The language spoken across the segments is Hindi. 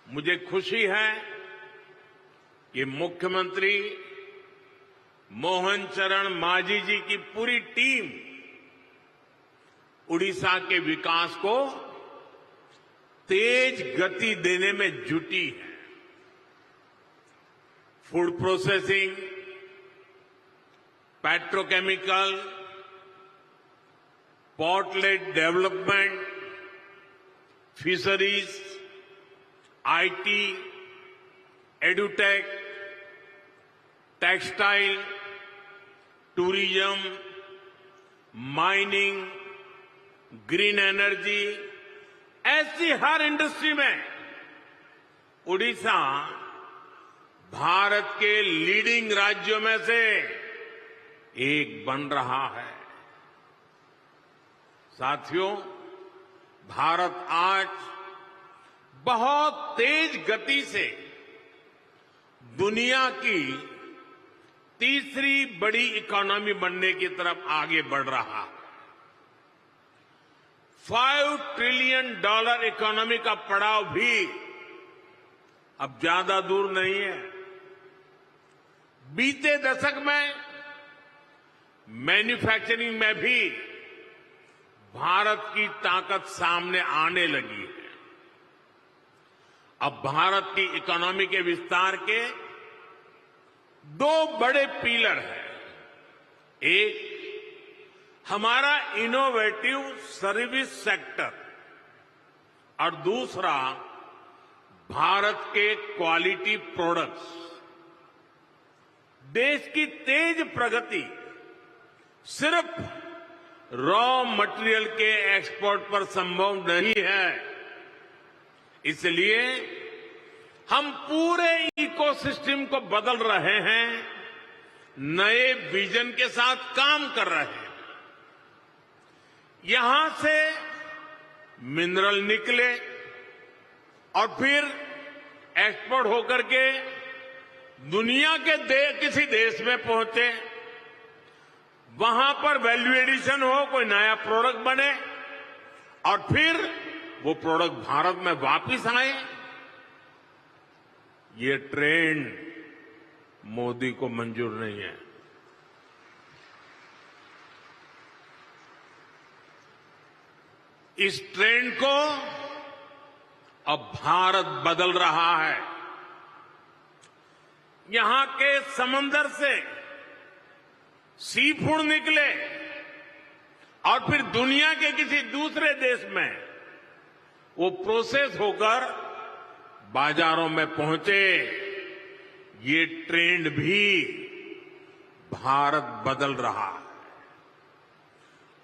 मुझे खुशी है कि मुख्यमंत्री मोहन चरण मांझी जी की पूरी टीम उड़ीसा के विकास को तेज गति देने में जुटी है। Food processing, petrochemical, port-lead development, fisheries, IT, edutech, textile, tourism, mining, green energy, ऐसी हर इंडस्ट्री में उड़ीसा भारत के लीडिंग राज्यों में से एक बन रहा है। साथियों, भारत आज बहुत तेज गति से दुनिया की तीसरी बड़ी इकोनॉमी बनने की तरफ आगे बढ़ रहा है। $5 ट्रिलियन इकोनॉमी का पड़ाव भी अब ज्यादा दूर नहीं है। बीते दशक में मैन्युफैक्चरिंग में भी भारत की ताकत सामने आने लगी है। अब भारत की इकोनॉमी के विस्तार के दो बड़े पिलर हैं। एक हमारा इनोवेटिव सर्विस सेक्टर और दूसरा भारत के क्वालिटी प्रोडक्ट्स। देश की तेज प्रगति सिर्फ रॉ मटेरियल के एक्सपोर्ट पर संभव नहीं है। इसलिए हम पूरे इकोसिस्टम को बदल रहे हैं, नए विजन के साथ काम कर रहे हैं। यहां से मिनरल निकले और फिर एक्सपोर्ट होकर के दुनिया के किसी देश में पहुंचे, वहां पर वैल्यू एडिशन हो, कोई नया प्रोडक्ट बने और फिर वो प्रोडक्ट भारत में वापस आए। ये ट्रेंड मोदी को मंजूर नहीं है। इस ट्रेंड को अब भारत बदल रहा है। यहां के समंदर से सी फूड निकले और फिर दुनिया के किसी दूसरे देश में वो प्रोसेस होकर बाजारों में पहुंचे। ये ट्रेंड भी भारत बदल रहा है।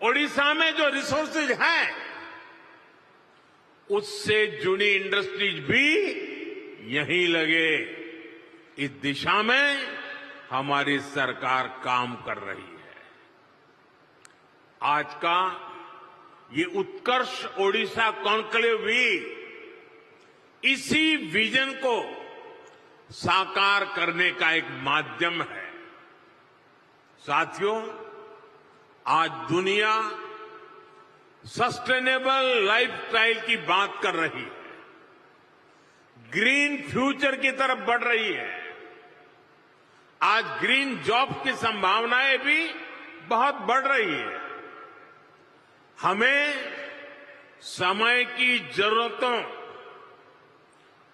ओडिशा में जो रिसोर्सेज हैं, उससे जुड़ी इंडस्ट्रीज भी यहीं लगे। इस दिशा में हमारी सरकार काम कर रही है। आज का ये उत्कर्ष ओडिशा कॉन्क्लेव भी इसी विजन को साकार करने का एक माध्यम है। साथियों, आज दुनिया सस्टेनेबल लाइफस्टाइल की बात कर रही है, ग्रीन फ्यूचर की तरफ बढ़ रही है। आज ग्रीन जॉब की संभावनाएं भी बहुत बढ़ रही है। हमें समय की जरूरतों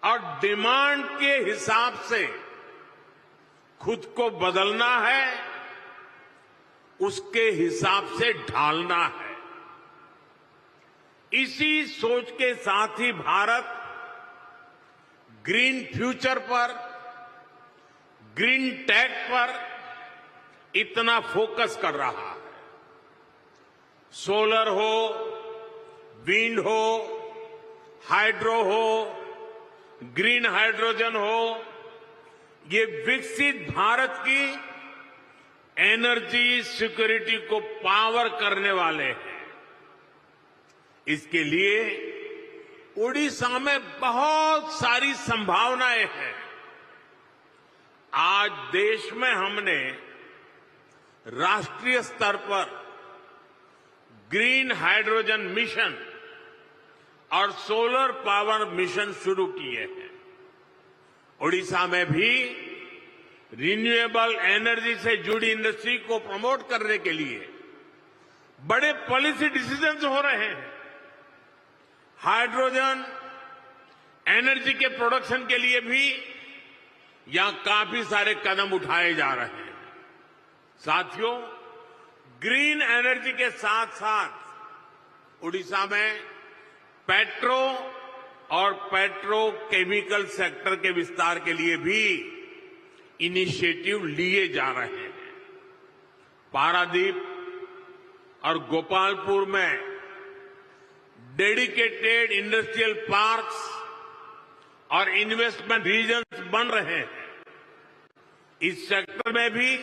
और डिमांड के हिसाब से खुद को बदलना है, उसके हिसाब से ढालना है। इसी सोच के साथ ही भारत ग्रीन फ्यूचर पर, ग्रीन टेक पर इतना फोकस कर रहा है। सोलर हो, विंड हो, हाइड्रो हो, ग्रीन हाइड्रोजन हो, ये विकसित भारत की एनर्जी सिक्योरिटी को पावर करने वाले हैं। इसके लिए ओडिशा में बहुत सारी संभावनाएं हैं। आज देश में हमने राष्ट्रीय स्तर पर ग्रीन हाइड्रोजन मिशन और सोलर पावर मिशन शुरू किए हैं। ओडिशा में भी रिन्यूएबल एनर्जी से जुड़ी इंडस्ट्री को प्रमोट करने के लिए बड़े पॉलिसी डिसीजंस हो रहे हैं। हाइड्रोजन एनर्जी के प्रोडक्शन के लिए भी यहां काफी सारे कदम उठाए जा रहे हैं। साथियों, ग्रीन एनर्जी के साथ साथ ओडिशा में पेट्रो और पेट्रोकेमिकल सेक्टर के विस्तार के लिए भी इनिशिएटिव लिए जा रहे हैं। पारादीप और गोपालपुर में डेडिकेटेड इंडस्ट्रियल पार्क्स और इन्वेस्टमेंट रीजन्स बन रहे हैं। इस सेक्टर में भी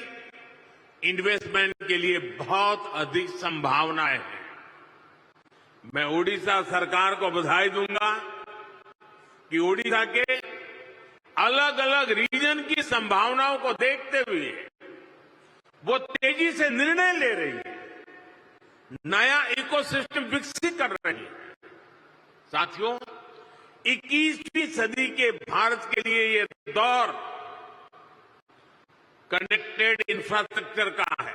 इन्वेस्टमेंट के लिए बहुत अधिक संभावनाएं हैं। मैं ओडिशा सरकार को बधाई दूंगा कि ओडिशा के अलग अलग रीजन की संभावनाओं को देखते हुए वो तेजी से निर्णय ले रही है, नया इकोसिस्टम विकसित कर रही है। साथियों, 21वीं सदी के भारत के लिए ये दौर कनेक्टेड इंफ्रास्ट्रक्चर का है,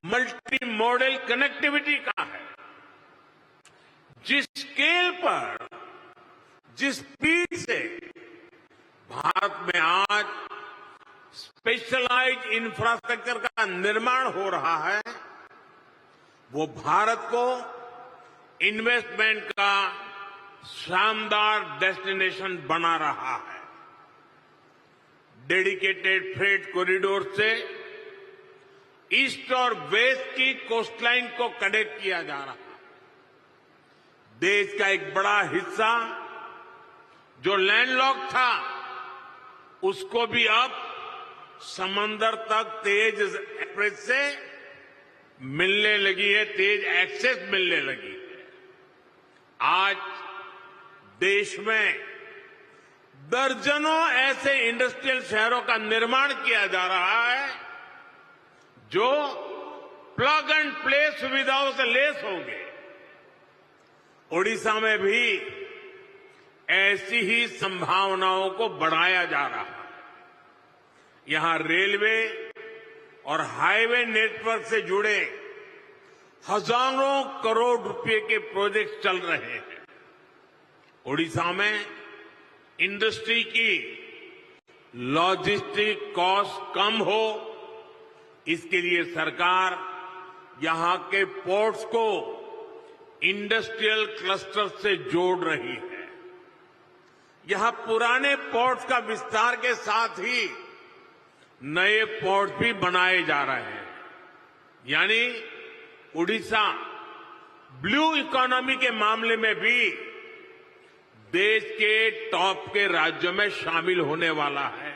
मल्टी मॉडल कनेक्टिविटी का है। जिस स्केल पर, जिस स्पीड से भारत में आज स्पेशलाइज्ड इंफ्रास्ट्रक्चर का निर्माण हो रहा है, वो भारत को इन्वेस्टमेंट का शानदार डेस्टिनेशन बना रहा है। डेडिकेटेड फ्रेट कॉरिडोर से ईस्ट और वेस्ट की कोस्टलाइन को कनेक्ट किया जा रहा है। देश का एक बड़ा हिस्सा जो लैंडलॉक था, उसको भी अब समंदर तक तेज एक्सप्रेस से मिलने लगी है, तेज एक्सेस मिलने लगी है। आज देश में दर्जनों ऐसे इंडस्ट्रियल शहरों का निर्माण किया जा रहा है जो प्लग एंड प्ले सुविधाओं से लैस होंगे। ओडिशा में भी ऐसी ही संभावनाओं को बढ़ाया जा रहा है। यहां रेलवे और हाईवे नेटवर्क से जुड़े हजारों करोड़ रुपए के प्रोजेक्ट चल रहे हैं। ओडिशा में इंडस्ट्री की लॉजिस्टिक कॉस्ट कम हो, इसके लिए सरकार यहां के पोर्ट्स को इंडस्ट्रियल क्लस्टर से जोड़ रही है। यहां पुराने पोर्ट्स का विस्तार के साथ ही नए पोर्ट भी बनाए जा रहे हैं। यानी ओडिशा ब्लू इकोनॉमी के मामले में भी देश के टॉप के राज्यों में शामिल होने वाला है।